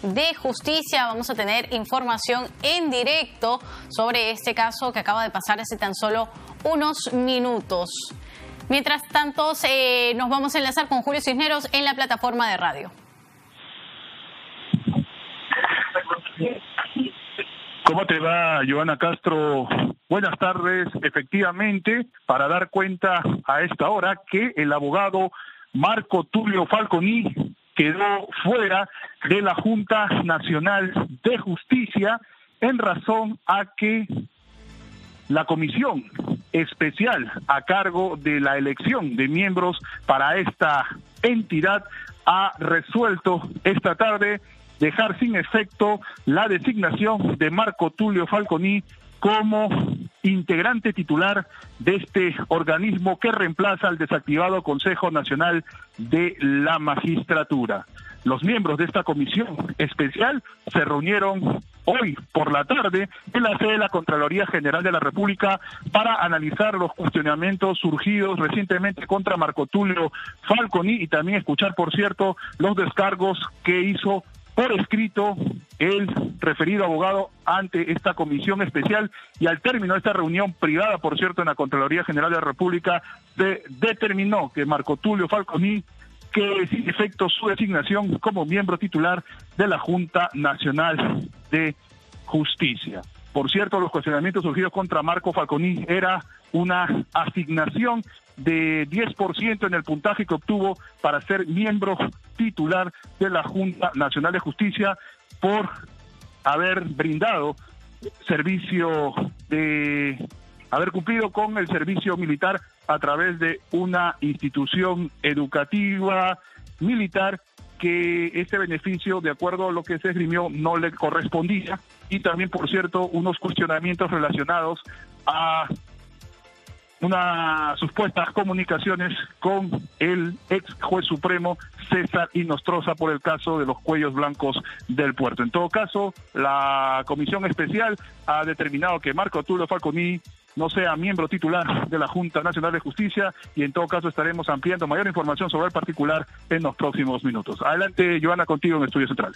de Justicia. Vamos a tener información en directo sobre este caso que acaba de pasar hace tan solo unos minutos. Mientras tanto, nos vamos a enlazar con Julio Cisneros en la plataforma de radio. ¿Cómo te va, Joana Castro? Buenas tardes. Efectivamente, para dar cuenta a esta hora que el abogado Marco Tulio Falconi quedó fuera de la Junta Nacional de Justicia en razón a que la comisión especial a cargo de la elección de miembros para esta entidad ha resuelto esta tarde dejar sin efecto la designación de Marco Tulio Falconi como integrante titular de este organismo que reemplaza al desactivado Consejo Nacional de la Magistratura. Los miembros de esta comisión especial se reunieron hoy por la tarde en la sede de la Contraloría General de la República para analizar los cuestionamientos surgidos recientemente contra Marco Tulio Falconi y también escuchar, por cierto, los descargos que hizo por escrito el referido abogado ante esta comisión especial, y al término de esta reunión privada, por cierto, en la Contraloría General de la República, se determinó que Marco Tulio Falconi quede sin efecto su designación como miembro titular de la Junta Nacional de Justicia. Por cierto, los cuestionamientos surgidos contra Marco Falconi era una asignación de 10% en el puntaje que obtuvo para ser miembro titular de la Junta Nacional de Justicia por haber brindado haber cumplido con el servicio militar a través de una institución educativa militar, que este beneficio, de acuerdo a lo que se esgrimió, no le correspondía, y también, por cierto, unos cuestionamientos relacionados a unas supuestas comunicaciones con el ex juez supremo César Inostroza por el caso de los cuellos blancos del puerto. En todo caso, la comisión especial ha determinado que Marco Tulio Falconi no sea miembro titular de la Junta Nacional de Justicia, y en todo caso estaremos ampliando mayor información sobre el particular en los próximos minutos. Adelante, Joana, contigo en el Estudio Central.